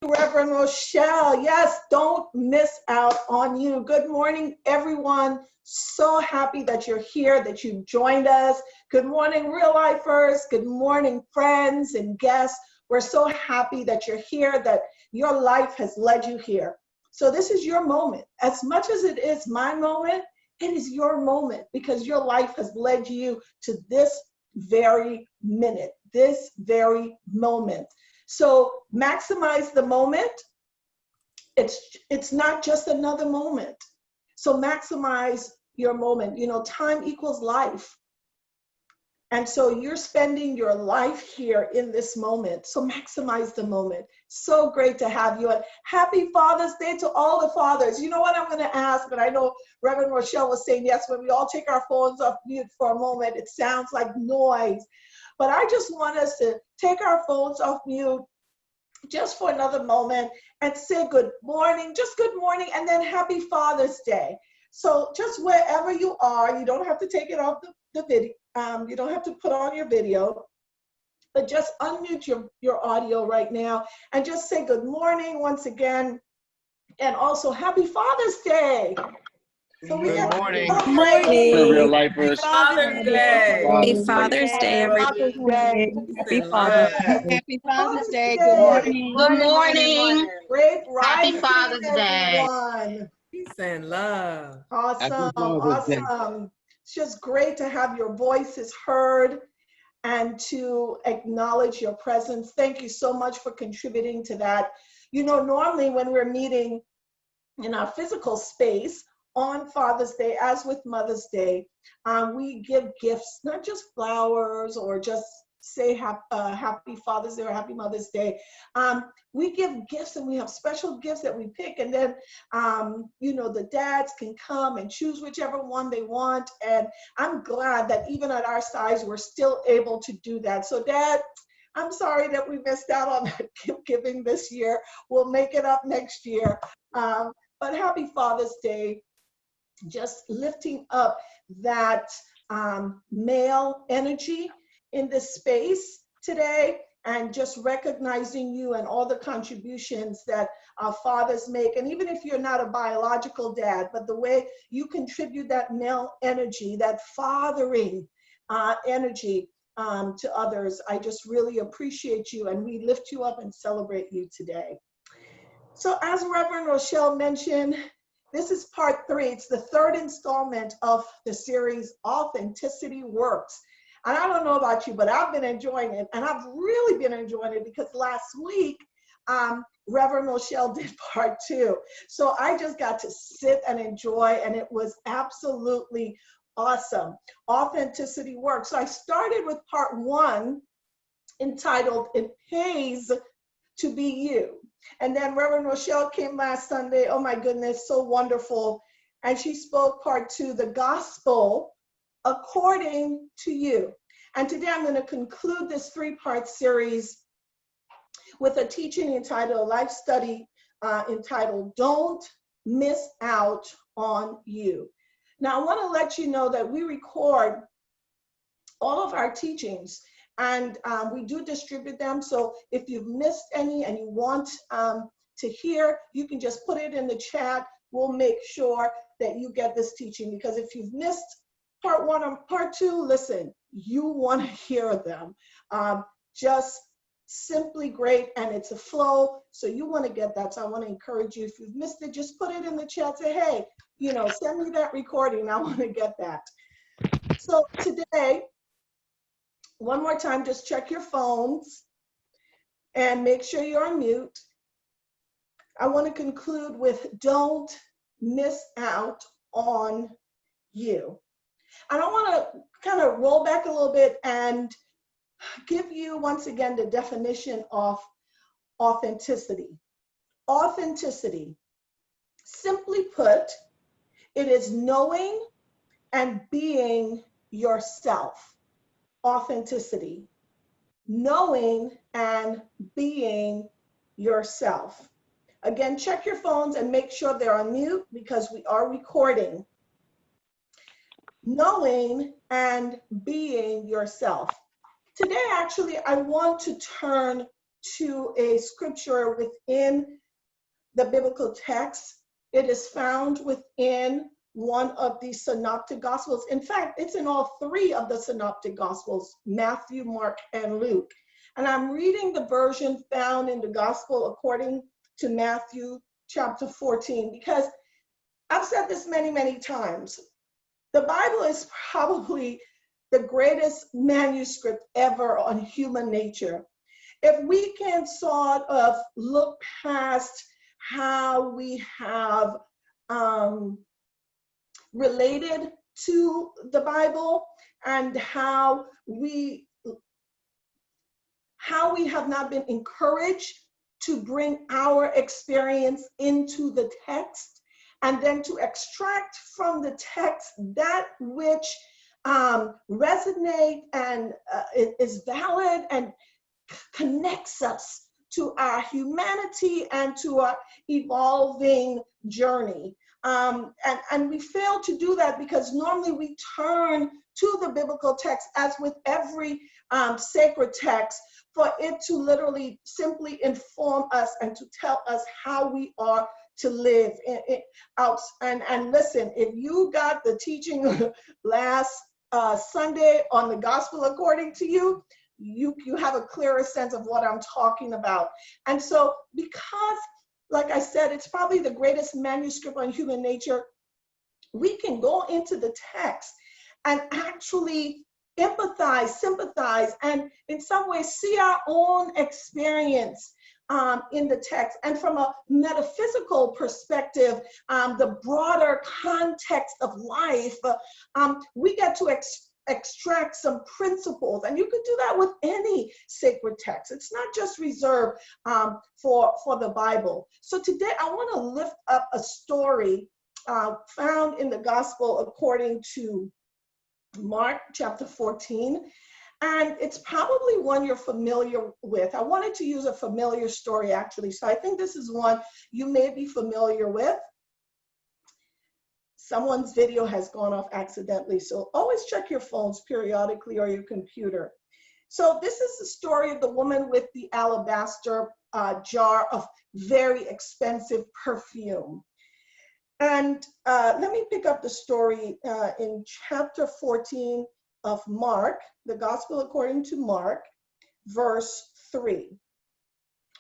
Reverend Rochelle. Yes, don't miss out on you. Good morning, everyone. So happy that you're here, that you joined us. Good morning, real lifers. Good morning, friends and guests. We're so happy that you're here, that your life has led you here. So this is your moment. As much as it is my moment, it is your moment because your life has led you to this very minute, this very moment. So maximize the moment. It's not just another moment. So maximize your moment. You know, time equals life. And so you're spending your life here in this moment. So maximize the moment. So great to have you. And happy Father's Day to all the fathers. You know what I'm going to ask, but I know Reverend Rochelle was saying, yes, when we all take our phones off mute for a moment, it sounds like noise. But I just want us to take our phones off mute just for another moment and say good morning, just good morning, and then happy Father's Day. So just wherever you are, you don't have to take it off the video. You don't have to put on your video, but just unmute your audio right now and just say good morning once again. And also happy Father's Day. So we Good have morning. to Good morning. Real lifers. Father's Day. Happy Father's Day, everyone. Father's Day. Happy Father's Day. Happy Father's Day. Day. Good morning. Good morning. Great Happy rising, Father's Day. everyone. Peace and love. Awesome, awesome. It's just great to have your voices heard and to acknowledge your presence. Thank you so much for contributing to that. You know, normally when we're meeting in our physical space on Father's Day, as with Mother's Day, we give gifts, not just flowers or just say happy Father's Day or happy Mother's Day. We give gifts and we have special gifts that we pick, and then you know, the dads can come and choose whichever one they want. And I'm glad that even at our size, we're still able to do that. So Dad, I'm sorry that we missed out on that gift giving this year. We'll make it up next year. But happy Father's Day. Just lifting up that male energy in this space today, and just recognizing you and all the contributions that our fathers make. And even if you're not a biological dad, but the way you contribute that male energy, that fathering energy to others, I just really appreciate you, and we lift you up and celebrate you today. So as Reverend Rochelle mentioned, this is part 3. It's the 3rd installment of the series Authenticity Works. And I don't know about you, but I've been enjoying it. And I've really been enjoying it because last week, Reverend Rochelle did part 2. So I just got to sit and enjoy, and it was absolutely awesome. Authenticity Works. So I started with part 1 entitled It Pays to Be You. And then Reverend Rochelle came last Sunday. Oh my goodness, so wonderful. And she spoke part 2, the gospel according to you. And today I'm going to conclude this 3-part series with a teaching entitled, a life study entitled, Don't Miss Out on You. Now I want to let you know that we record all of our teachings, and we do distribute them. So if you've missed any and you want to hear, you can just put it in the chat. We'll make sure that you get this teaching, because if you've missed part 1 or part 2, listen, you want to hear them. Just simply great, and it's a flow. So you want to get that. So I want to encourage you, if you've missed it, just put it in the chat. Say, hey, you know, send me that recording. I want to get that. So today, one more time, just check your phones and make sure you're on mute. I want to conclude with don't miss out on you. And I want to kind of roll back a little bit and give you once again the definition of authenticity. Authenticity, simply put, it is knowing and being yourself. Authenticity, knowing and being yourself. Again, check your phones and make sure they're on mute because we are recording. Knowing and being yourself. Today, actually, I want to turn to a scripture within the biblical text. It is found within one of the synoptic gospels. In fact, it's in all three of the synoptic gospels, Matthew, Mark, and Luke. And I'm reading the version found in the gospel according to Matthew chapter 14, because I've said this many, many times. The Bible is probably the greatest manuscript ever on human nature. If we can sort of look past how we have related to the Bible and how we have not been encouraged to bring our experience into the text, and then to extract from the text that which resonates and is valid and connects us to our humanity and to our evolving journey. And we fail to do that because normally we turn to the biblical text, as with every sacred text, for it to literally simply inform us and to tell us how we are to live out. And listen, if you got the teaching last Sunday on the gospel according to you, you have a clearer sense of what I'm talking about. And so, because, like I said, it's probably the greatest manuscript on human nature, we can go into the text and actually empathize, sympathize, and in some ways see our own experience in the text. And from a metaphysical perspective, the broader context of life, we get to extract some principles. And you could do that with any sacred text. It's not just reserved for the Bible. So today I want to lift up a story found in the gospel according to Mark chapter 14. And it's probably one you're familiar with. I wanted to use a familiar story, actually. So I think this is one you may be familiar with. Someone's video has gone off accidentally, so always check your phones periodically or your computer. So this is the story of the woman with the alabaster jar of very expensive perfume. And let me pick up the story in chapter 14 of Mark, the Gospel according to Mark, verse 3.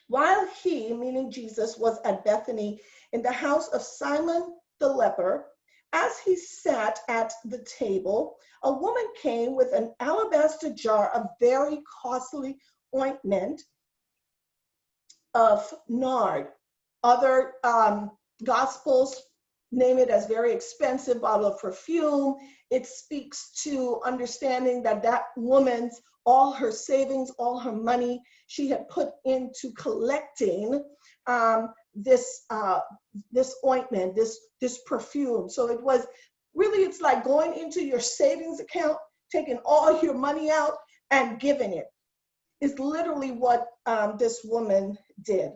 While he, meaning Jesus, was at Bethany in the house of Simon the leper, as he sat at the table, a woman came with an alabaster jar of very costly ointment of nard. Other Gospels name it as very expensive bottle of perfume. It speaks to understanding that that woman's, all her savings, all her money, she had put into collecting this ointment, this perfume. So it was really, it's like going into your savings account, taking all your money out and giving it. It's literally what this woman did.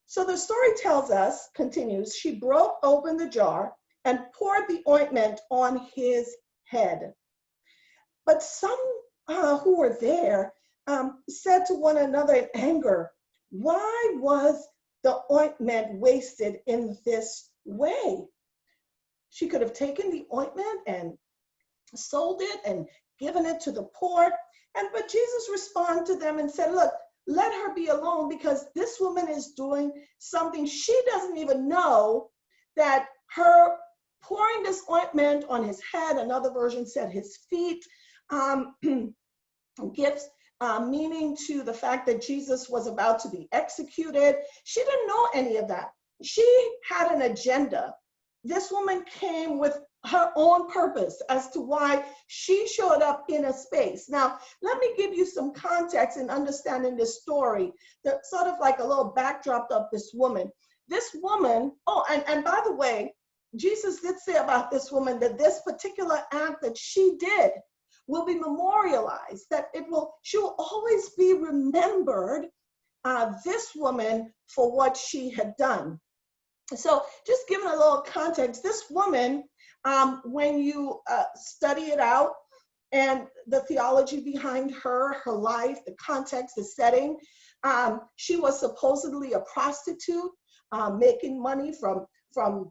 So the story tells us, continues, she broke open the jar and poured the ointment on his head. But some who were there said to one another in anger, why was the ointment wasted in this way? She could have taken the ointment and sold it and given it to the poor. But Jesus responded to them and said, look, let her be alone, because this woman is doing something she doesn't even know, that her pouring this ointment on his head, another version said his feet, gives meaning to the fact that Jesus was about to be executed. She didn't know any of that. She had an agenda. This woman came with her own purpose as to why she showed up in a space. Now, let me give you some context in understanding this story, that sort of like a little backdrop of this woman. This woman, and by the way, Jesus did say about this woman that this particular act that she did will be memorialized, that she will always be remembered, this woman, for what she had done. So just giving a little context, this woman, when you study it out and the theology behind her life, the context, the setting, She was supposedly a prostitute, making money from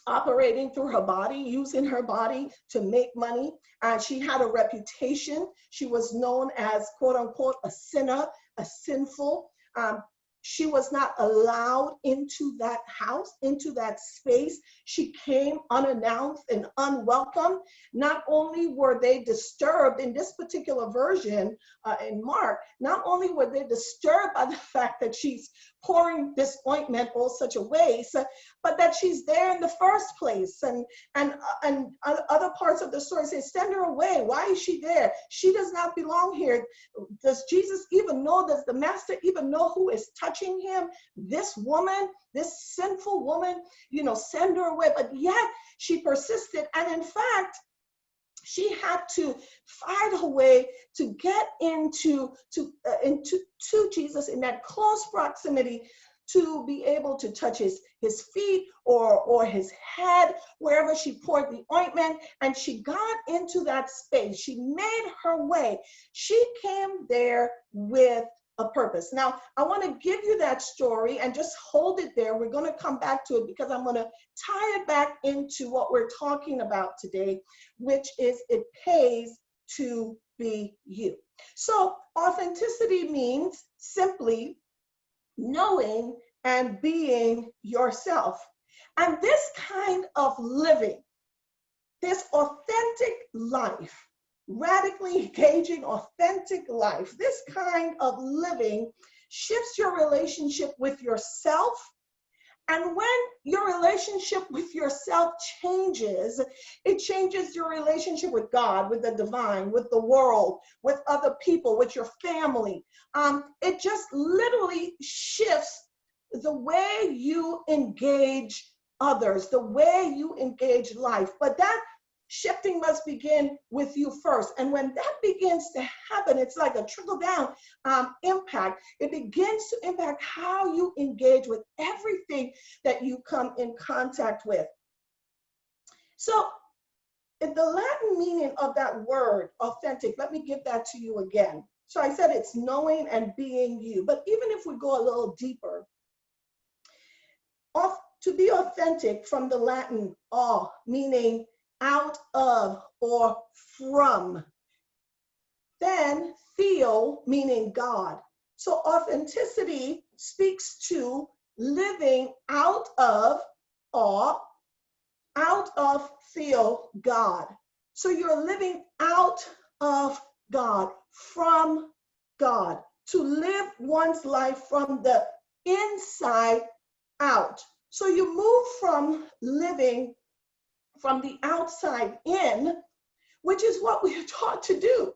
operating through her body, using her body to make money. She had a reputation. She was known as, quote unquote, a sinner, a sinful. She was not allowed into that house, into that space. She came unannounced and unwelcome. Not only were they disturbed in this particular version in Mark, not only were they disturbed by the fact that she's pouring this ointment all such a waste, but that she's there in the first place. And other parts of the story say, send her away. Why is she there? She does not belong here. Does Jesus even know? Does the master even know who is touching him? This woman, this sinful woman, send her away. But yet she persisted. And in fact, she had to find a way to get into Jesus in that close proximity to be able to touch his feet or his head, wherever she poured the ointment. And she got into that space. She made her way. She came there with a purpose. Now, I want to give you that story and just hold it there. We're going to come back to it because I'm going to tie it back into what we're talking about today, which is it pays to be you. So authenticity means simply knowing and being yourself. And this kind of living, this authentic life, radically engaging, authentic life, this kind of living shifts your relationship with yourself. And when your relationship with yourself changes, it changes your relationship with God, with the divine, with the world, with other people, with your family. It just literally shifts the way you engage others, the way you engage life. But that shifting must begin with you first. And when that begins to happen, it's like a trickle-down impact. It begins to impact how you engage with everything that you come in contact with. So in the Latin meaning of that word, authentic, let me give that to you again. So I said it's knowing and being you. But even if we go a little deeper, to be authentic from the Latin, au, meaning out of or from. Then theo, meaning God. So authenticity speaks to living out of awe, out of theo, God. So you're living out of God, from God, to live one's life from the inside out. So you move from living from the outside in, which is what we are taught to do.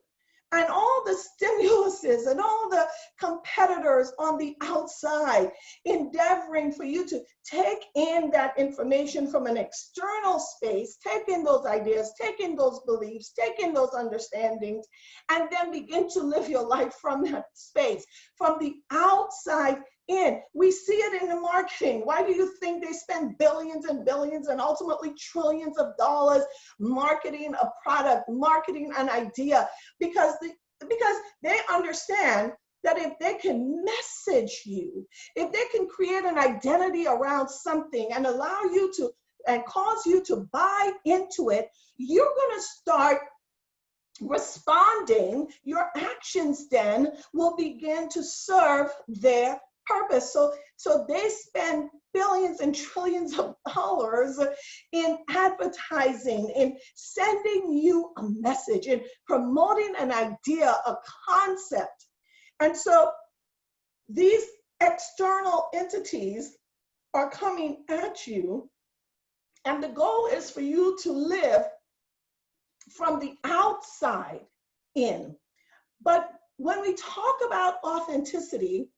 And all the stimuluses and all the competitors on the outside endeavoring for you to take in that information from an external space, take in those ideas, take in those beliefs, take in those understandings, and then begin to live your life from that space, from the outside in. We see it in the marketing. Why do you think they spend billions and billions and ultimately trillions of dollars marketing a product, marketing an idea? Because they understand that if they can message you, if they can create an identity around something and allow you to and cause you to buy into it, you're going to start responding. Your actions then will begin to serve their purpose. So they spend billions and trillions of dollars in advertising, in sending you a message, in promoting an idea, a concept. And so these external entities are coming at you, and the goal is for you to live from the outside in. But when we talk about authenticity,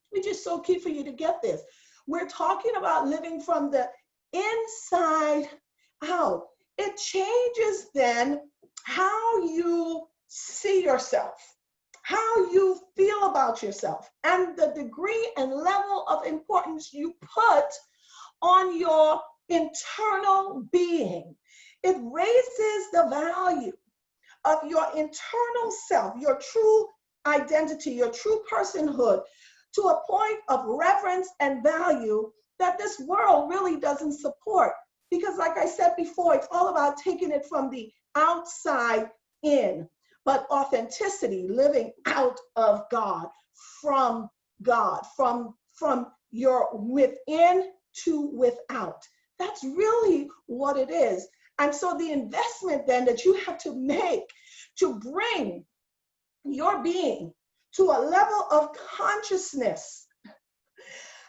which is so key for you to get this, we're talking about living from the inside out. It changes then how you see yourself, how you feel about yourself, and the degree and level of importance you put on your internal being. It raises the value of your internal self, your true identity, your true personhood, to a point of reverence and value that this world really doesn't support. Because like I said before, it's all about taking it from the outside in, but authenticity, living out of God, from your within to without. That's really what it is. And so the investment then that you have to make to bring your being to a level of consciousness,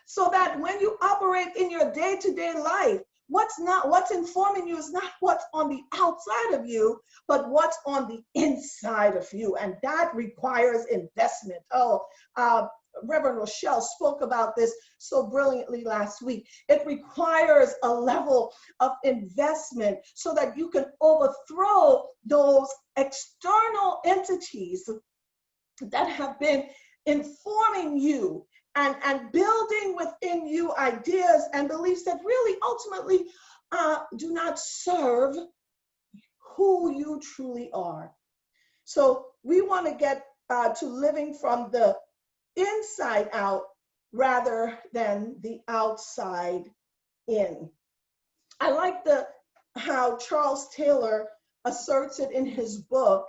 so that when you operate in your day-to-day life, what's informing you is not what's on the outside of you, but what's on the inside of you. And that requires investment. Reverend Rochelle spoke about this so brilliantly last week. It requires a level of investment so that you can overthrow those external entities that have been informing you and building within you ideas and beliefs that really ultimately do not serve who you truly are. So we want to get to living from the inside out rather than the outside in. I like how Charles Taylor asserts it in his book,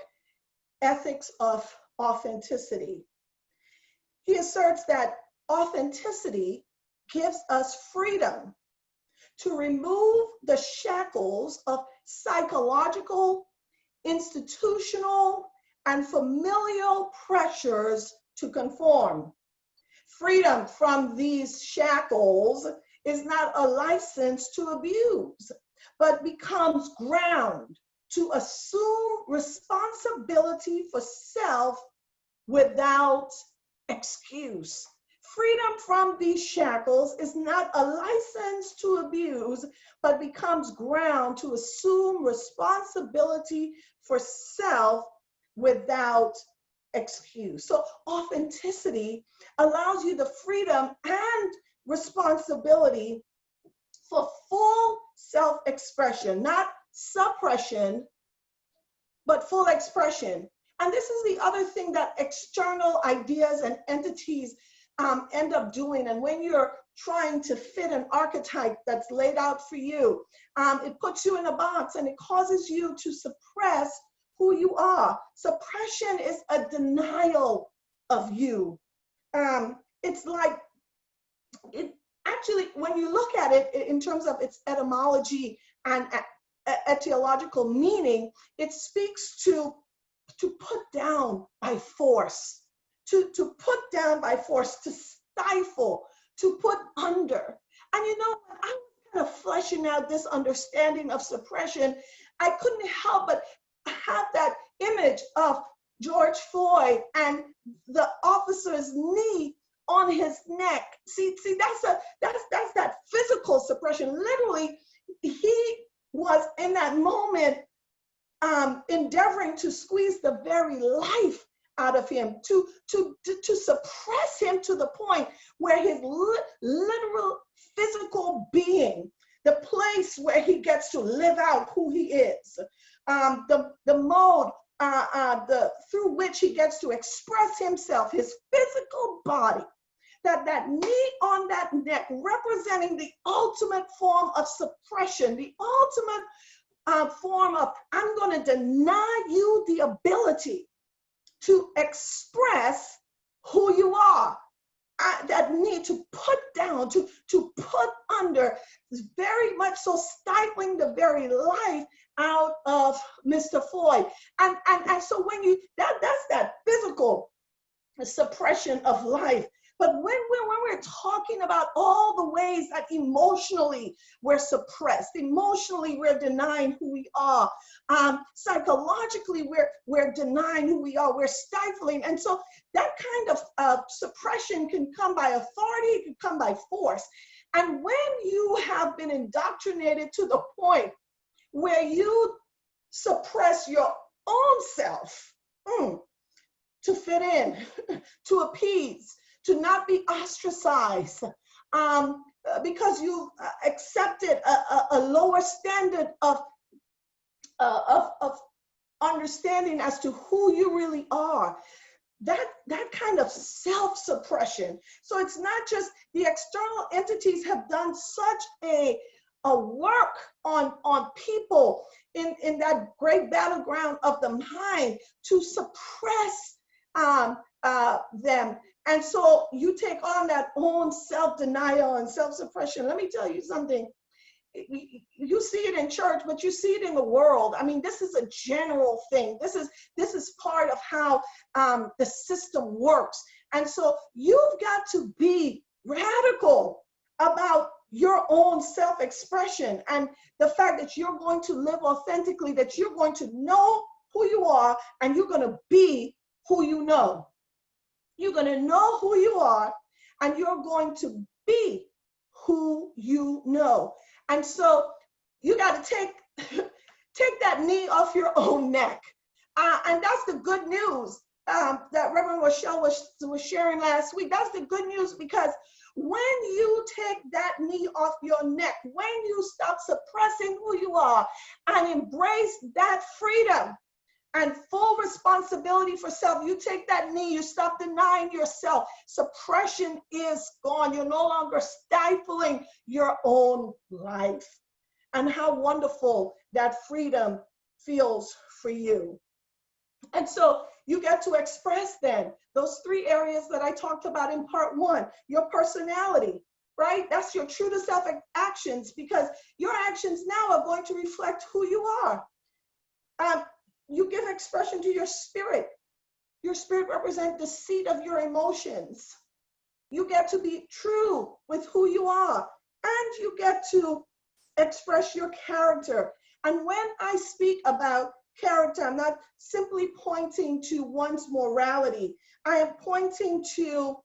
Ethics of Authenticity. He asserts that authenticity gives us freedom to remove the shackles of psychological, institutional, and familial pressures to conform. Freedom from these shackles is not a license to abuse, but becomes ground to assume responsibility for self without excuse. Freedom from these shackles is not a license to abuse, but becomes ground to assume responsibility for self without excuse. So authenticity allows you the freedom and responsibility for full self-expression, not suppression, but full expression. And this is the other thing that external ideas and entities end up doing. And when you're trying to fit an archetype that's laid out for you, it puts you in a box and it causes you to suppress who you are. Suppression is a denial of you. It's like, it actually, when you look at it in terms of its etymology and etiological meaning, it speaks to put down by force, to put down by force, to stifle, to put under. And you know, when I was kind of fleshing out this understanding of suppression, I couldn't help but have that image of George Floyd and the officer's knee on his neck. See, that's that physical suppression. Literally, he was in that moment endeavoring to squeeze the very life out of him, to suppress him to the point where his literal physical being, the place where he gets to live out who he is, the mode through which he gets to express himself, his physical body, that knee on that neck representing the ultimate form of suppression, the ultimate form of, I'm going to deny you the ability to express who you are. That need to put down, to put under, very much so stifling the very life out of Mr. Floyd. And so when you, that's that physical suppression of life. But when we're talking about all the ways that emotionally we're suppressed, emotionally we're denying who we are, psychologically we're denying who we are, we're stifling. And so that kind of suppression can come by authority, it can come by force. And when you have been indoctrinated to the point where you suppress your own self to fit in, to appease, to not be ostracized, because you accepted a lower standard of understanding as to who you really are, that kind of self-suppression. So it's not just the external entities have done such a work on people in that great battleground of the mind to suppress them. And so you take on that own self-denial and self-suppression. Let me tell you something. You see it in church, but you see it in the world. I mean, this is a general thing. This is part of how the system works. And so you've got to be radical about your own self-expression and the fact that you're going to live authentically, that you're going to know who you are and you're going to be who you know. You're going to know who you are and you're going to be who you know. And so you got to take that knee off your own neck. And that's the good news that Reverend Rochelle was sharing last week. That's the good news, because when you take that knee off your neck, when you stop suppressing who you are and embrace that freedom and full responsibility for self, you take that knee, you stop denying yourself. Suppression is gone. You're no longer stifling your own life. And how wonderful that freedom feels for you. And so you get to express then those three areas that I talked about in part one. Your personality, right? That's your true to self actions, because your actions now are going to reflect who you are. You give expression to your spirit. Your spirit represents the seat of your emotions. You get to be true with who you are, and you get to express your character. And when I speak about character, I'm not simply pointing to one's morality. I am pointing to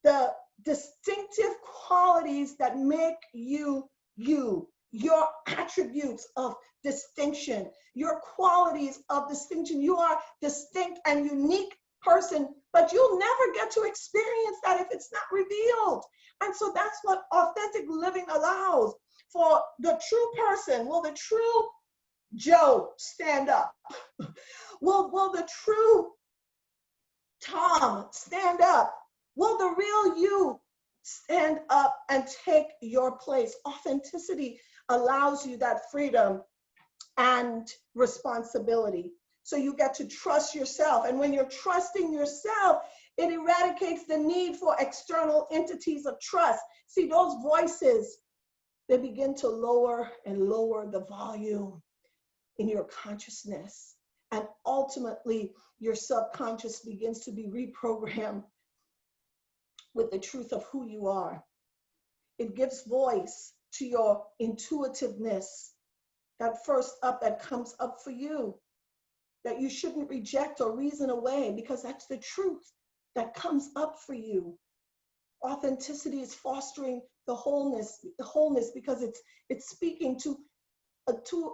the distinctive qualities that make you you, your attributes of distinction, your qualities of distinction. You are distinct and unique person, but you'll never get to experience that if it's not revealed. And so that's what authentic living allows. For the true person, will the true Joe stand up? Will the true Tom stand up? Will the real you stand up and take your place? Authenticity allows you that freedom and responsibility. So you get to trust yourself. And when you're trusting yourself, it eradicates the need for external entities of trust. See, those voices, they begin to lower and lower the volume in your consciousness. And ultimately, your subconscious begins to be reprogrammed with the truth of who you are. It gives voice to your intuitiveness, that first up that comes up for you, that you shouldn't reject or reason away, because that's the truth that comes up for you. Authenticity is fostering the wholeness because it's speaking to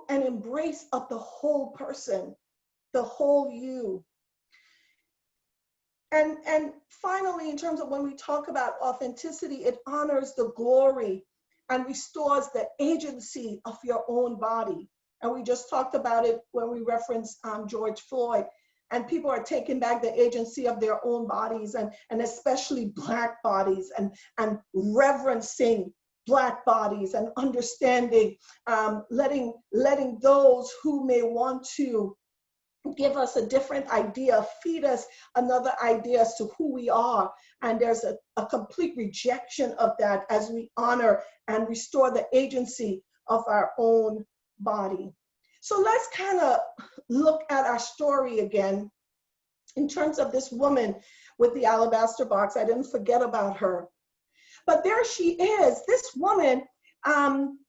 an embrace of the whole person, the whole you. And finally, in terms of when we talk about authenticity, it honors the glory and restores the agency of your own body. And we just talked about it when we referenced George Floyd. And people are taking back the agency of their own bodies, and especially Black bodies, and reverencing Black bodies, and understanding, letting those who may want to give us a different idea, feed us another idea as to who we are. And there's a complete rejection of that as we honor and restore the agency of our own body. So let's kind of look at our story again in terms of this woman with the alabaster box. I didn't forget about her. But there she is. This woman,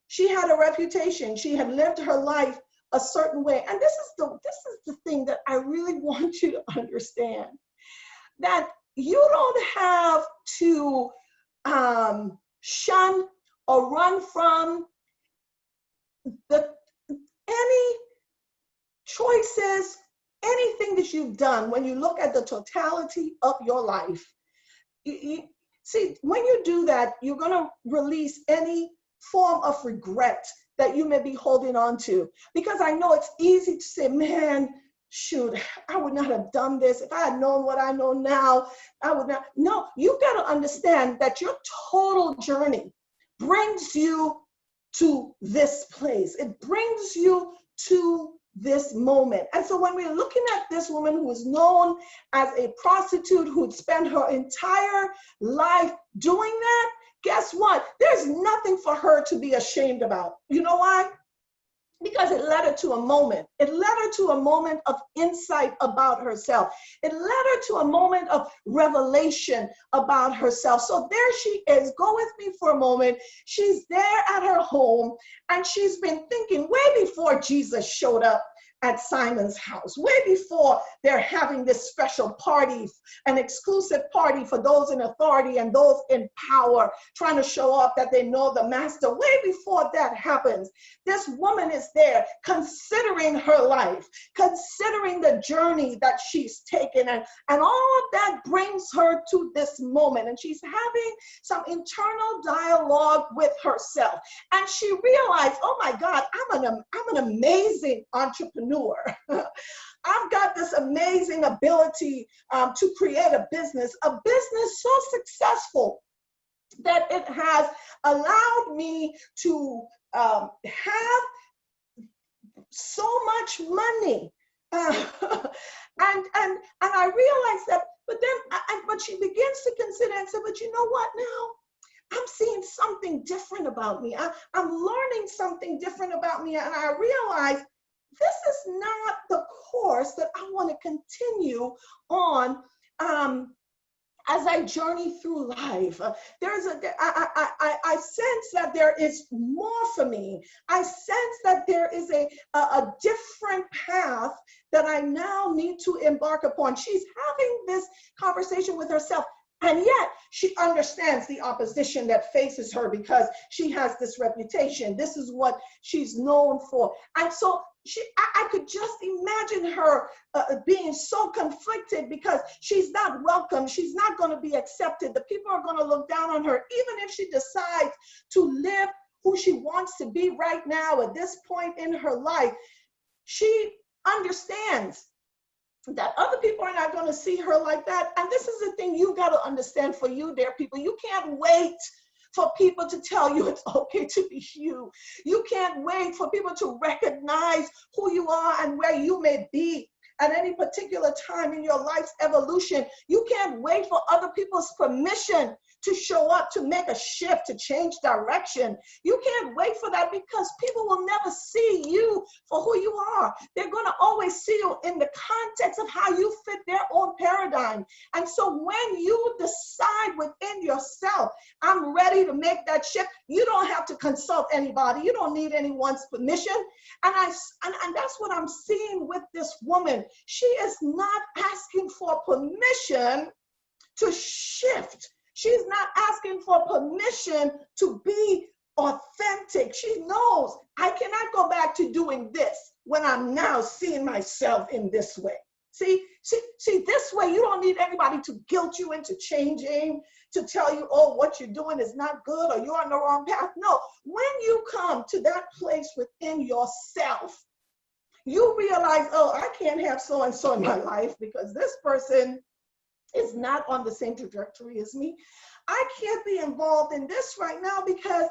she had a reputation. She had lived her life a certain way. And this is the thing that I really want you to understand, that you don't have to shun or run from any choices, anything that you've done when you look at the totality of your life. See, when you do that, you're going to release any form of regret that you may be holding on to. Because I know it's easy to say, man, shoot, I would not have done this. If I had known what I know now, I would not. No, you've got to understand that your total journey brings you to this place. It brings you to this moment. And so when we're looking at this woman who is known as a prostitute who'd spent her entire life doing that, guess what? There's nothing for her to be ashamed about. You know why? Because it led her to a moment. It led her to a moment of insight about herself. It led her to a moment of revelation about herself. So there she is. Go with me for a moment. She's there at her home, and she's been thinking way before Jesus showed up at Simon's house, way before they're having this special party, an exclusive party for those in authority and those in power, trying to show off that they know the master. Way before that happens, this woman is there considering her life, considering the journey that she's taken, and all of that brings her to this moment. And she's having some internal dialogue with herself. And she realized, oh my God, I'm an amazing entrepreneur. I've got this amazing ability to create a business so successful that it has allowed me to have so much money. And I realized that, but she begins to consider and say, but you know what now? I'm seeing something different about me. I'm learning something different about me. And I realized this is not the course that I want to continue on as I journey through life. I sense that there is more for me. I sense that there is a different path that I now need to embark upon. She's having this conversation with herself. And yet she understands the opposition that faces her because she has this reputation. This is what she's known for. And so I could just imagine her being so conflicted because she's not welcome. She's not going to be accepted. The people are going to look down on her, even if she decides to live who she wants to be right now at this point in her life. She understands that other people are not going to see her like that. And this is the thing you got to understand for you, dear people. You can't wait for people to tell you it's okay to be you. You can't wait for people to recognize who you are and where you may be at any particular time in your life's evolution. You can't wait for other people's permission to show up, to make a shift, to change direction. You can't wait for that because people will never see you for who you are. They're going to always see you in the context of how you fit their own paradigm. And so when you decide within yourself, I'm ready to make that shift, you don't have to consult anybody. You don't need anyone's permission. And that's what I'm seeing with this woman. She is not asking for permission to shift. She's not asking for permission to be authentic. She knows I cannot go back to doing this when I'm now seeing myself in this way. See, this way you don't need anybody to guilt you into changing, to tell you, oh, what you're doing is not good or you're on the wrong path. No, when you come to that place within yourself, you realize, oh, I can't have so-and-so in my life because this person is not on the same trajectory as me. I can't be involved in this right now because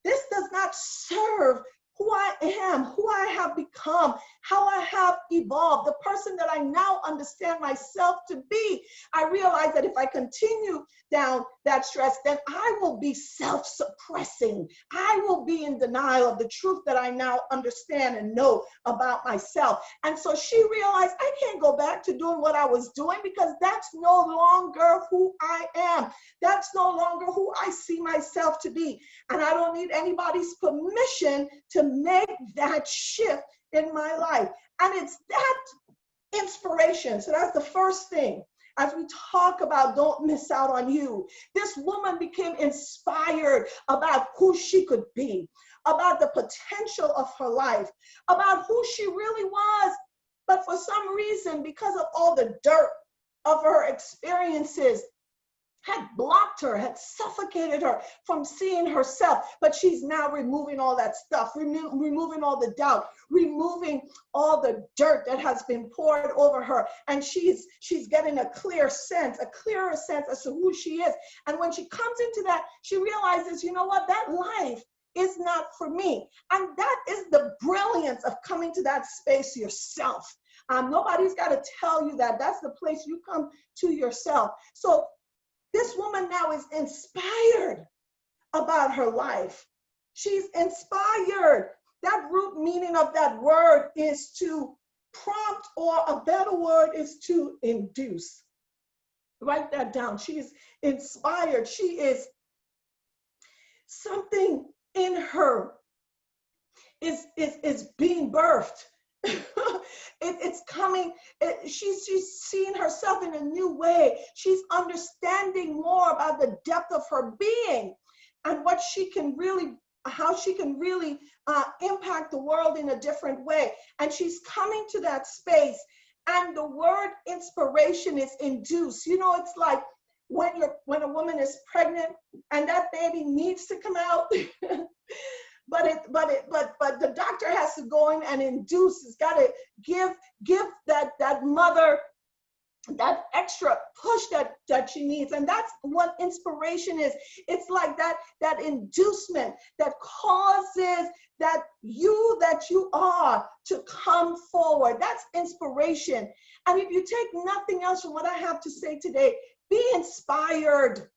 this does not serve who I am, who I have become, how I have evolved, the person that I now understand myself to be. I realize that if I continue down that stress, then I will be self-suppressing. I will be in denial of the truth that I now understand and know about myself. And so she realized I can't go back to doing what I was doing because that's no longer who I am. That's no longer who I see myself to be. And I don't need anybody's permission to make that shift in my life. And it's that inspiration. So that's the first thing. As we talk about don't miss out on you, this woman became inspired about who she could be, about the potential of her life, about who she really was. But for some reason, because of all the dirt of her experiences, had blocked her, had suffocated her from seeing herself. But she's now removing all that stuff, removing all the doubt, removing all the dirt that has been poured over her. And she's getting a clearer sense as to who she is. And when she comes into that, she realizes, you know what, that life is not for me. And that is the brilliance of coming to that space yourself. Nobody's got to tell you that. That's the place you come to yourself. So this woman now is inspired about her life. She's inspired. That root meaning of that word is to prompt, or a better word is to induce. Write that down. She is inspired. She is, something in her is being birthed. It's coming. She's seeing herself in a new way. She's understanding more about the depth of her being and what she can really, how she can really impact the world in a different way. And she's coming to that space. And the word inspiration is induced. You know, it's like when a woman is pregnant and that baby needs to come out. But the doctor has to go in and induce. It's got to give that mother that extra push that she needs. And that's what inspiration is. It's like that inducement that causes that you are to come forward. That's inspiration. And if you take nothing else from what I have to say today, be inspired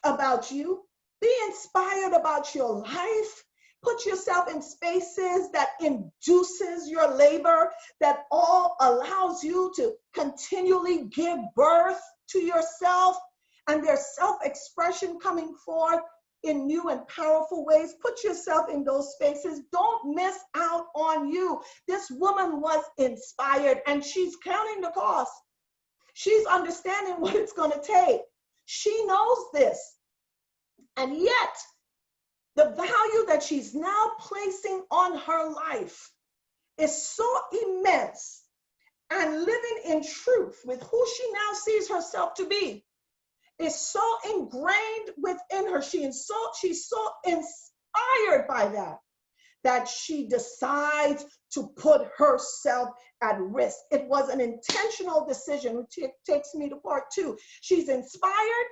about you. Be inspired about your life. Put yourself in spaces that induces your labor, that all allows you to continually give birth to yourself and their self-expression coming forth in new and powerful ways. Put yourself in those spaces. Don't miss out on you. This woman was inspired and she's counting the cost. She's understanding what it's going to take. She knows this. And yet, the value that she's now placing on her life is so immense, and living in truth with who she now sees herself to be is so ingrained within her. She's so inspired by that she decides to put herself at risk. It was an intentional decision, which takes me to part two. She's inspired.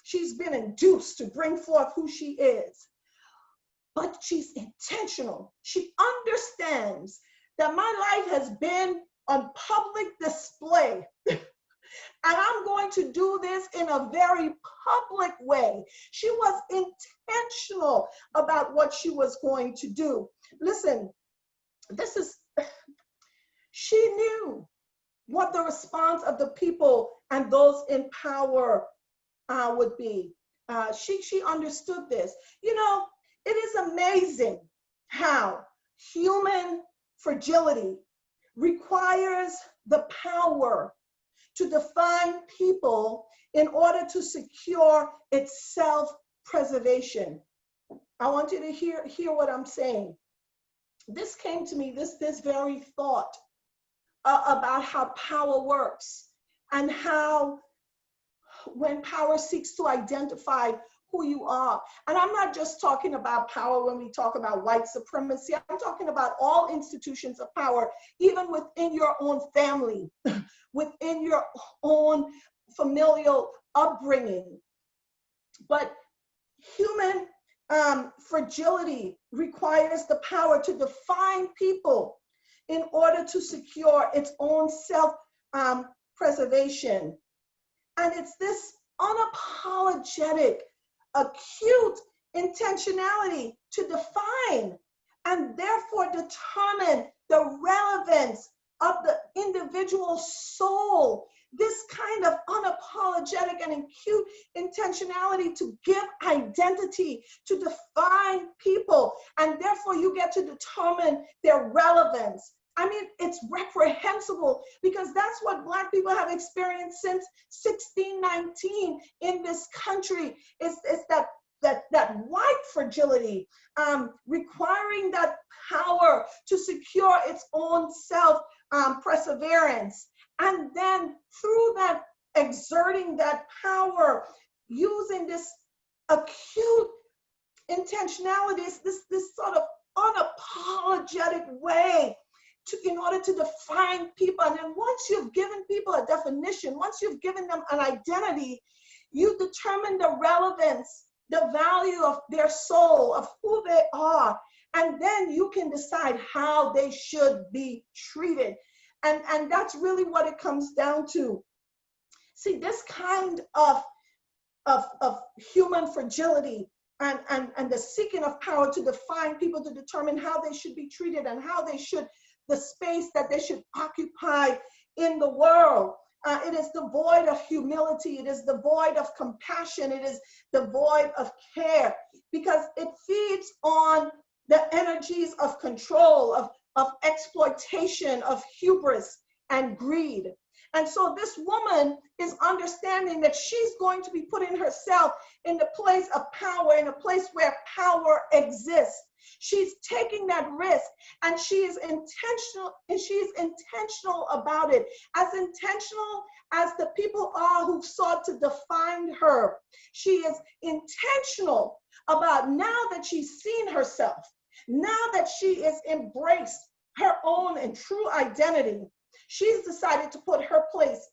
She's been induced to bring forth who she is. But she's intentional. She understands that my life has been on public display. And I'm going to do this in a very public way. She was intentional about what she was going to do. Listen, she knew what the response of the people and those in power would be. She understood this. You know, it is amazing how human fragility requires the power to define people in order to secure its self-preservation. I want you to hear what I'm saying. This came to me, this very thought about how power works and how when power seeks to identify who you are. And I'm not just talking about power when we talk about white supremacy. I'm talking about all institutions of power, even within your own family, within your own familial upbringing. But human fragility requires the power to define people in order to secure its own self-preservation. And it's this unapologetic, acute intentionality to define and therefore determine the relevance of the individual soul. This kind of unapologetic and acute intentionality to give identity, to define people, and therefore you get to determine their relevance. I mean, it's reprehensible because that's what Black people have experienced since 1619 in this country. It's that white fragility, requiring that power to secure its own self-perseverance. And then through that, exerting that power using this acute intentionality, this sort of unapologetic way in order to define people. And then once you've given people a definition, once you've given them an identity, you determine the relevance, the value of their soul, of who they are, and then you can decide how they should be treated. And that's really what it comes down to. See, this kind of human fragility and the seeking of power to define people, to determine how they should be treated and how they should, the space that they should occupy in the world. It is devoid of humility. It is devoid of compassion. It is devoid of care, because it feeds on the energies of control, of exploitation, of hubris and greed. And so this woman is understanding that she's going to be putting herself in the place of power, in a place where power exists. She's taking that risk, and she is intentional, and she is intentional about it, as intentional as the people are who sought to define her. She is intentional about, now that she's seen herself, now that she is embraced her own and true identity, she's decided to put her place,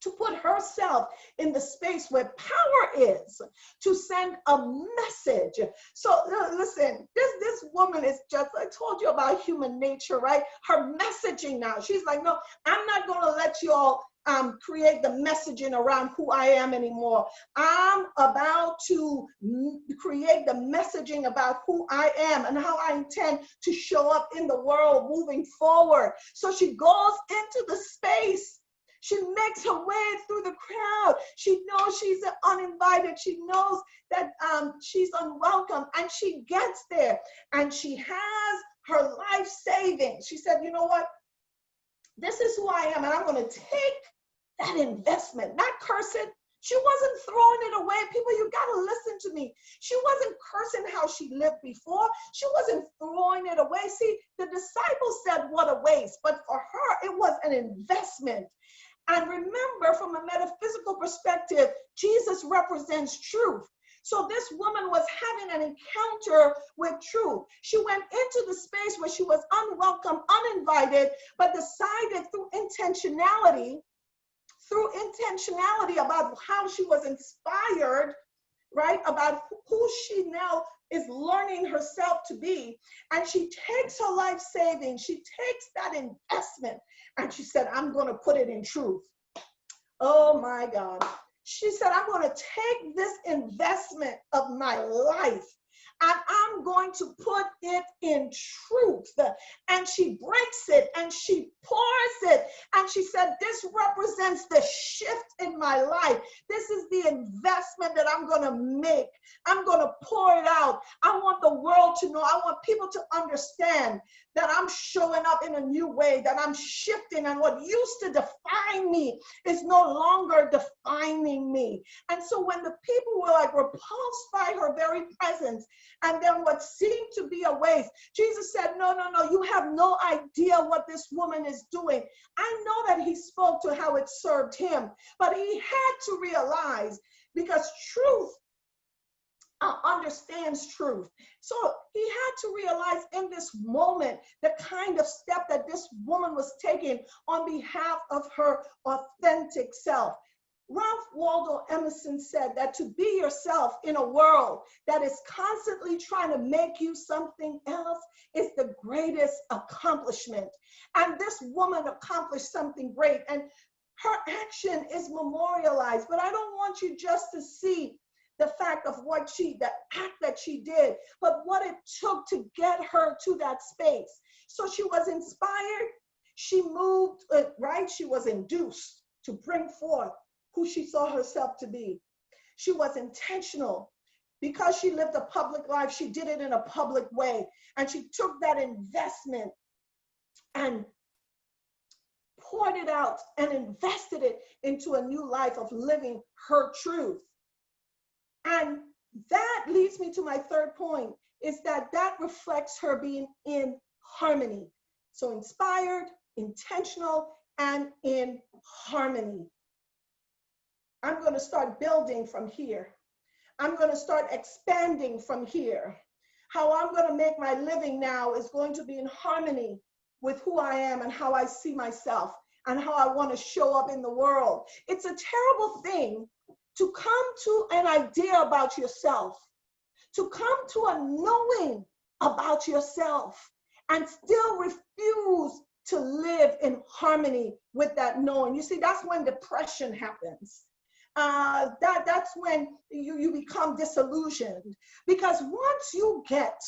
to put herself in the space where power is, to send a message. So listen, this woman is just, I told you about human nature, right? Her messaging now, she's like, no, I'm not going to let you all create the messaging around who I am anymore. I'm about to create the messaging about who I am and how I intend to show up in the world moving forward. So she goes into the space. She makes her way through the crowd. She knows she's uninvited. She knows that she's unwelcome, and she gets there, and she has her life savings. She said, you know what? This is who I am, and I'm going to take that investment, not curse it. She wasn't throwing it away. People, you got to listen to me. She wasn't cursing how she lived before. She wasn't throwing it away. See, the disciples said, what a waste. But for her, it was an investment. And remember, from a metaphysical perspective, Jesus represents truth. So this woman was having an encounter with truth. She went into the space where she was unwelcome, uninvited, but decided through intentionality about how she was inspired, right? About who she now is learning herself to be. And she takes her life savings, she takes that investment, and she said, I'm going to put it in truth. Oh my God. She said, I'm going to take this investment of my life, and I'm going to put it in truth. And she breaks it and she pours it. And she said, this represents the shift in my life. This is the investment that I'm going to make. I'm going to pour it out. I want the world to know. I want people to understand that I'm showing up in a new way, that I'm shifting, and what used to define me is no longer defining me. And so when the people were like repulsed by her very presence, and then what seemed to be a waste, Jesus said, no, you have no idea what this woman is doing. I know that he spoke to how it served him, but he had to realize, because truth understands truth. So he had to realize in this moment the kind of step that this woman was taking on behalf of her authentic self. Ralph Waldo Emerson said that to be yourself in a world that is constantly trying to make you something else is the greatest accomplishment. And this woman accomplished something great, and her action is memorialized. But I don't want you just to see the fact of the act that she did, but what it took to get her to that space. So she was inspired, she moved, right? She was induced to bring forth who she saw herself to be. She was intentional. Because she lived a public life, she did it in a public way. And she took that investment and poured it out and invested it into a new life of living her truth. And that leads me to my third point, is that reflects her being in harmony. So inspired, intentional, and in harmony. I'm going to start building from here. I'm going to start expanding from here. How I'm going to make my living now is going to be in harmony with who I am and how I see myself and how I want to show up in the world. It's a terrible thing to come to an idea about yourself, to come to a knowing about yourself and still refuse to live in harmony with that knowing. You see, that's when depression happens. That's when you become disillusioned, because once you get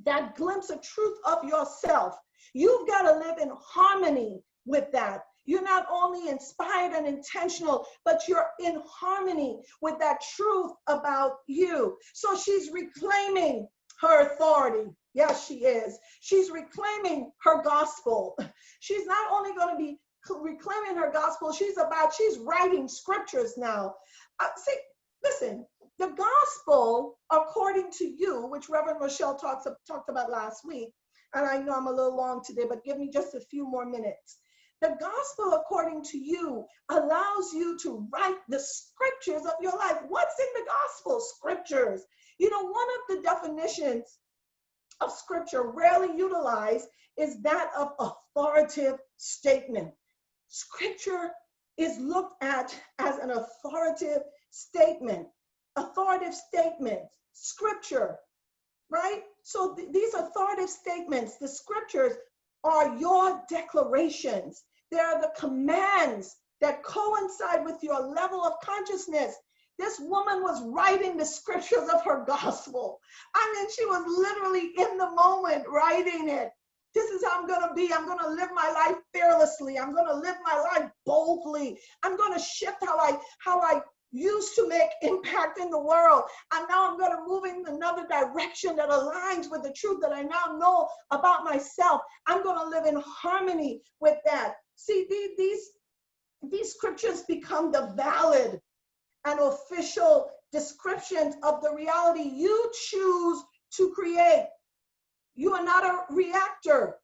that glimpse of truth of yourself, you've got to live in harmony with that. You're not only inspired and intentional, but you're in harmony with that truth about you. So she's reclaiming her authority. Yes, she is. She's reclaiming her gospel. She's not only going to be reclaiming her gospel, she's writing scriptures now. See, listen, the gospel according to you, which Reverend Rochelle talked about last week, and I know I'm a little long today, but give me just a few more minutes. The gospel according to you allows you to write the scriptures of your life. What's in the gospel? Scriptures. You know, one of the definitions of scripture rarely utilized is that of authoritative statement. Scripture is looked at as an authoritative statement. Authoritative statements, scripture, right? So these authoritative statements, the scriptures, are your declarations. They are the commands that coincide with your level of consciousness. This woman was writing the scriptures of her gospel. I mean, she was literally in the moment writing it. This is how I'm going to be. I'm going to live my life fearlessly. I'm going to live my life boldly. I'm going to shift how I used to make impact in the world. And now I'm going to move in another direction that aligns with the truth that I now know about myself. I'm going to live in harmony with that. See, these scriptures become the valid and official descriptions of the reality you choose to create. You are not a reactor.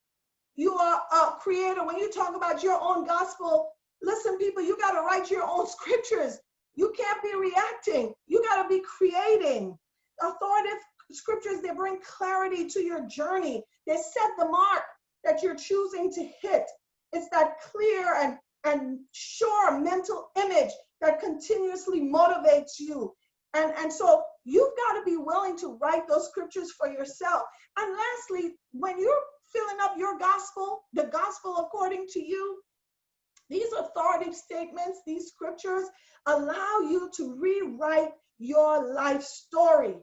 You are a creator. When you talk about your own gospel, listen, people, you got to write your own scriptures. You can't be reacting. You got to be creating. Authoritative scriptures, they bring clarity to your journey. They set the mark that you're choosing to hit. It's that clear and sure mental image that continuously motivates you. And so you've got to be willing to write those scriptures for yourself. And lastly, when you're filling up your gospel, the gospel according to you, these authoritative statements, these scriptures allow you to rewrite your life story.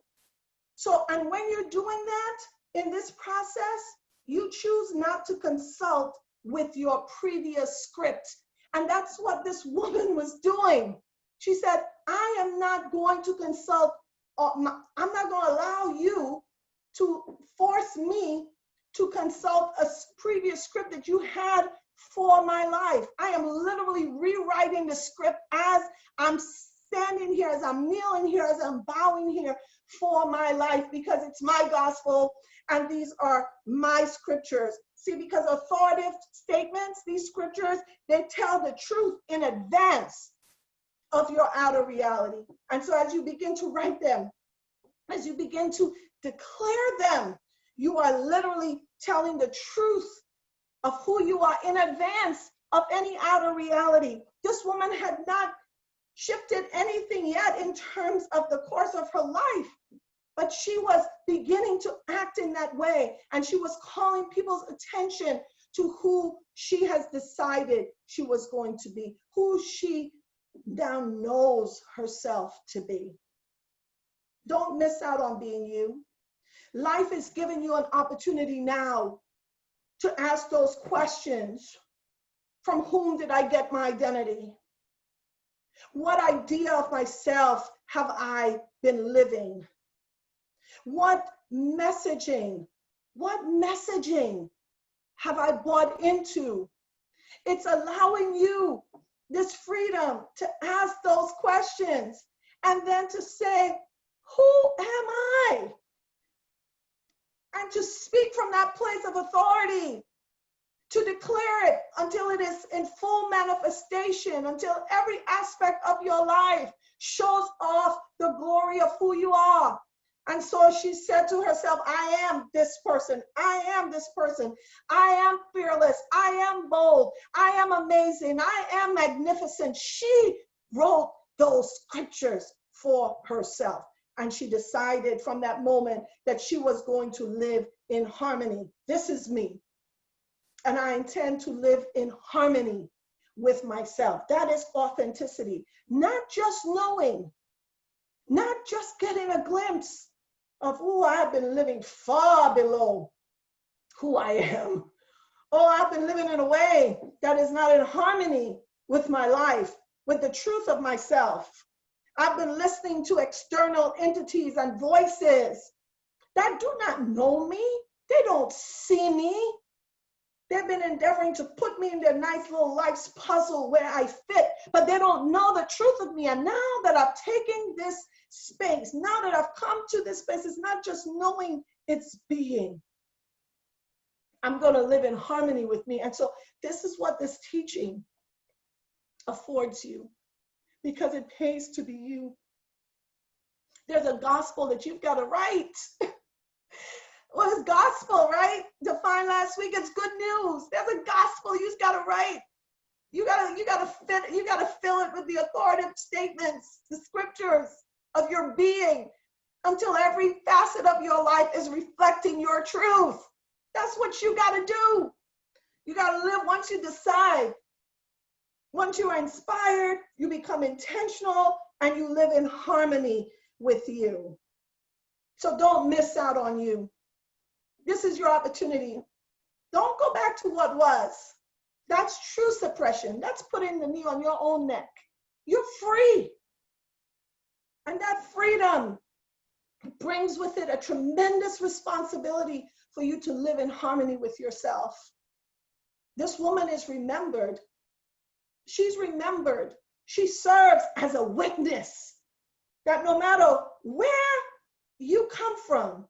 So, and when you're doing that in this process, you choose not to consult with your previous script. And that's what this woman was doing. She said, I am not going to consult, I'm not going to allow you to force me to consult a previous script that you had for my life. I am literally rewriting the script as I'm standing here, as I'm kneeling here, as I'm bowing here for my life, because it's my gospel and these are my scriptures. See, because authoritative statements, these scriptures, they tell the truth in advance of your outer reality. And so as you begin to write them, as you begin to declare them, you are literally telling the truth of who you are in advance of any outer reality. This woman had not shifted anything yet in terms of the course of her life, but she was beginning to act in that way. And she was calling people's attention to who she has decided she was going to be, who she now knows herself to be. Don't miss out on being you. Life is giving you an opportunity now to ask those questions. From whom did I get my identity? What idea of myself have I been living? What messaging have I bought into? It's allowing you this freedom to ask those questions and then to say, who am I? And to speak from that place of authority, to declare it until it is in full manifestation, until every aspect of your life shows off the glory of who you are. And so she said to herself, I am this person. I am this person. I am fearless. I am bold. I am amazing. I am magnificent. She wrote those scriptures for herself. And she decided from that moment that she was going to live in harmony. This is me. And I intend to live in harmony with myself. That is authenticity. Not just knowing, not just getting a glimpse of, oh, I've been living far below who I am. Oh, I've been living in a way that is not in harmony with my life, with the truth of myself. I've been listening to external entities and voices that do not know me. They don't see me. They've been endeavoring to put me in their nice little life's puzzle where I fit, but they don't know the truth of me. And now that I've taken this space, now that I've come to this space, it's not just knowing, it's being. I'm going to live in harmony with me. And so this is what this teaching affords you, because it pays to be you. There's a gospel that you've got to write. What is gospel, right? Defined last week, it's good news. There's a gospel you've got to write. You gotta fill it with the authoritative statements, the scriptures of your being, until every facet of your life is reflecting your truth. That's what you got to do. You got to live once you decide. Once you are inspired, you become intentional and you live in harmony with you. So don't miss out on you. This is your opportunity. Don't go back to what was. That's true suppression. That's putting the knee on your own neck. You're free. And that freedom brings with it a tremendous responsibility for you to live in harmony with yourself. This woman is remembered. She's remembered. She serves as a witness that no matter where you come from,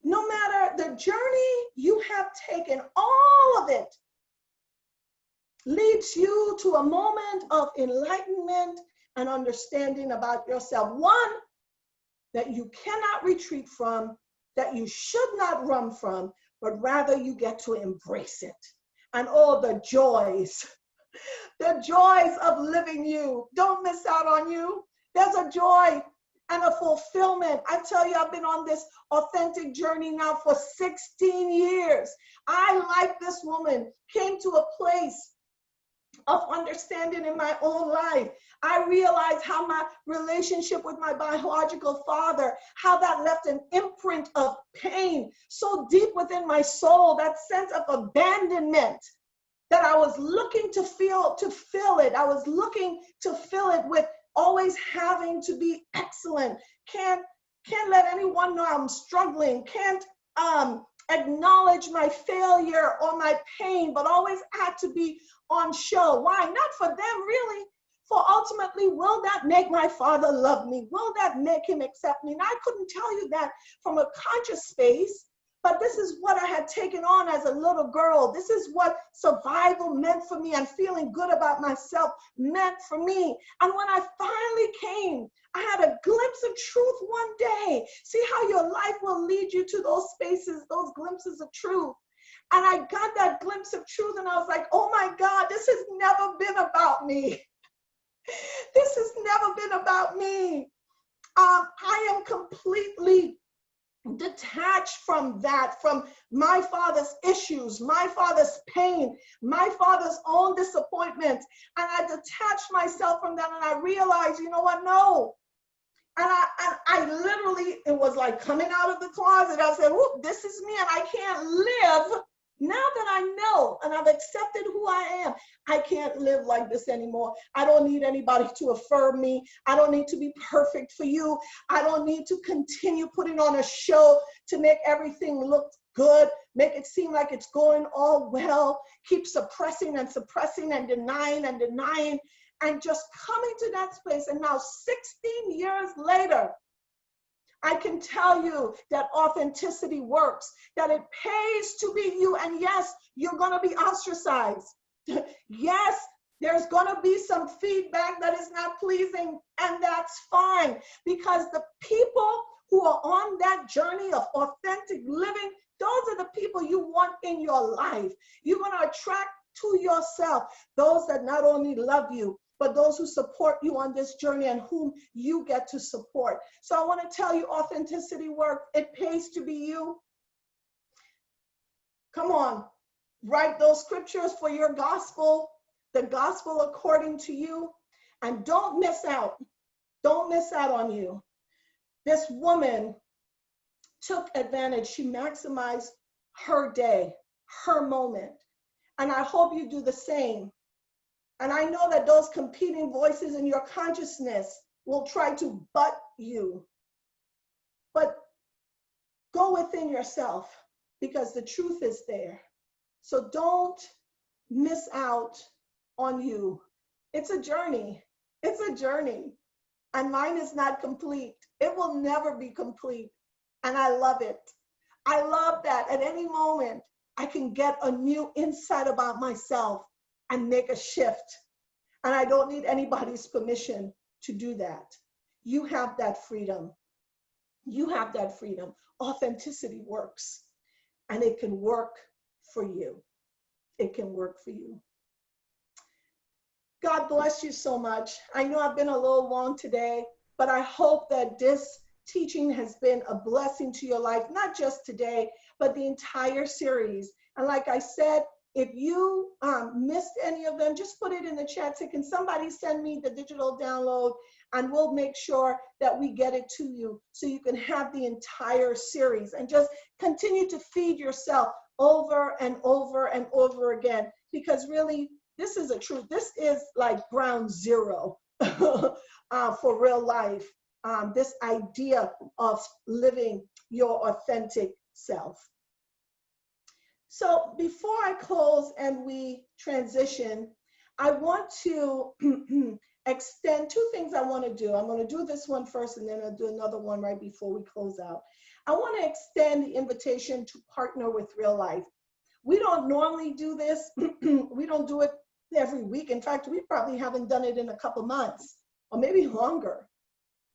no matter the journey you have taken, all of it leads you to a moment of enlightenment and understanding about yourself. One that you cannot retreat from, that you should not run from, but rather you get to embrace it. And all the joys of living you. Don't miss out on you. There's a joy and a fulfillment. I tell you, I've been on this authentic journey now for 16 years. I, like this woman, came to a place of understanding in my own life. I realized how my relationship with my biological father, how that left an imprint of pain so deep within my soul, that sense of abandonment, that I was looking to fill it. I was looking to fill it with always having to be excellent. Can't let anyone know I'm struggling. Can't acknowledge my failure or my pain, but always had to be on show. Why? Not for them, really. For ultimately, will that make my father love me? Will that make him accept me? And I couldn't tell you that from a conscious space, but this is what I had taken on as a little girl. This is what survival meant for me, and feeling good about myself meant for me. And when I finally came, I had a glimpse of truth one day. See how your life will lead you to those spaces, those glimpses of truth. And I got that glimpse of truth and I was like, oh my God, this has never been about me. This has never been about me. I am completely detached from that, from my father's issues, my father's pain, my father's own disappointments. And I detached myself from that and I realized, you know what, no. And I literally, it was like coming out of the closet. I said, whoop, this is me and I can't live. Now that I know and I've accepted who I am, I can't live like this anymore. I don't need anybody to affirm me. I don't need to be perfect for you. I don't need to continue putting on a show to make everything look good, make it seem like it's going all well, keep suppressing and suppressing and denying and just coming to that space. And now 16 years later, I can tell you that authenticity works, that it pays to be you. And yes, you're going to be ostracized. Yes, there's going to be some feedback that is not pleasing, and that's fine, because the people who are on that journey of authentic living, those are the people you want in your life. You're going to attract to yourself those that not only love you, but those who support you on this journey and whom you get to support. So I want to tell you, authenticity works. It pays to be you. Come on, write those scriptures for your gospel, the gospel according to you, and don't miss out. Don't miss out on you. This woman took advantage. She maximized her day, her moment. And I hope you do the same. And I know that those competing voices in your consciousness will try to butt you. But go within yourself, because the truth is there. So don't miss out on you. It's a journey. It's a journey. And mine is not complete. It will never be complete. And I love it. I love that at any moment I can get a new insight about myself and make a shift. And I don't need anybody's permission to do that. You have that freedom. You have that freedom. Authenticity works, and it can work for you. It can work for you. God bless you so much. I know I've been a little long today, but I hope that this teaching has been a blessing to your life, not just today, but the entire series. And like I said, if you missed any of them, just put it in the chat. Say, can somebody send me the digital download? And we'll make sure that we get it to you so you can have the entire series and just continue to feed yourself over and over and over again. Because really, this is a truth. This is like ground zero for real life. This idea of living your authentic self. So before I close and we transition, I want to extend two things I want to do. I'm going to do this one first, and then I'll do another one right before we close out. I want to extend the invitation to partner with Real Life. We don't normally do this. We don't do it every week. In fact, we probably haven't done it in a couple months or maybe longer.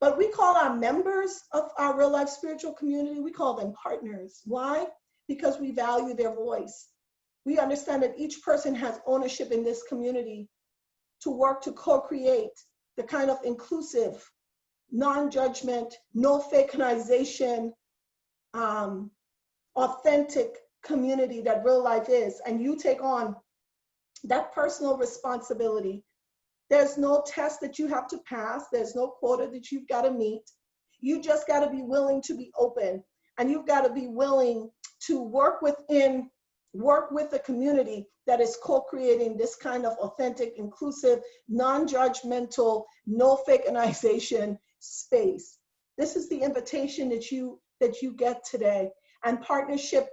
But we call our members of our Real Life spiritual community, we call them partners. Why? Because we value their voice. We understand that each person has ownership in this community to work to co-create the kind of inclusive, non-judgment, no fakenization, authentic community that Real Life is. And you take on that personal responsibility. There's no test that you have to pass. There's no quota that you've got to meet. You just got to be willing to be open, and you've got to be willing to work with a community that is co-creating this kind of authentic, inclusive, non-judgmental, no fakenization space. This is the invitation that you get today. And partnership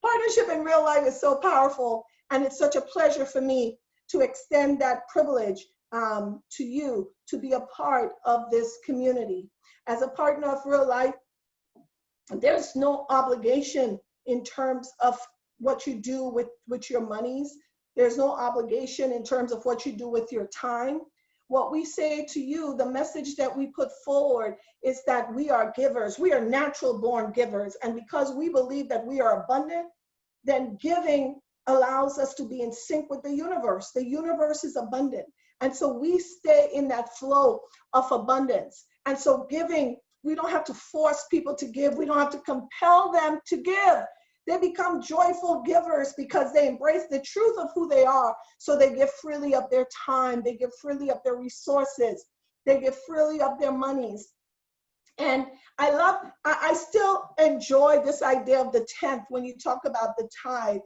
partnership in Real Life is so powerful, and it's such a pleasure for me to extend that privilege to you to be a part of this community. As a partner of Real Life, there's no obligation in terms of what you do with your monies. There's no obligation in terms of what you do with your time. What we say to you, the message that we put forward is that we are givers. We are natural born givers. And because we believe that we are abundant, then giving allows us to be in sync with the universe. The universe is abundant. And so we stay in that flow of abundance. And so giving, we don't have to force people to give. We don't have to compel them to give. They become joyful givers because they embrace the truth of who they are. So they give freely of their time. They give freely of their resources. They give freely of their monies. And I still enjoy this idea of the 10th when you talk about the tithe.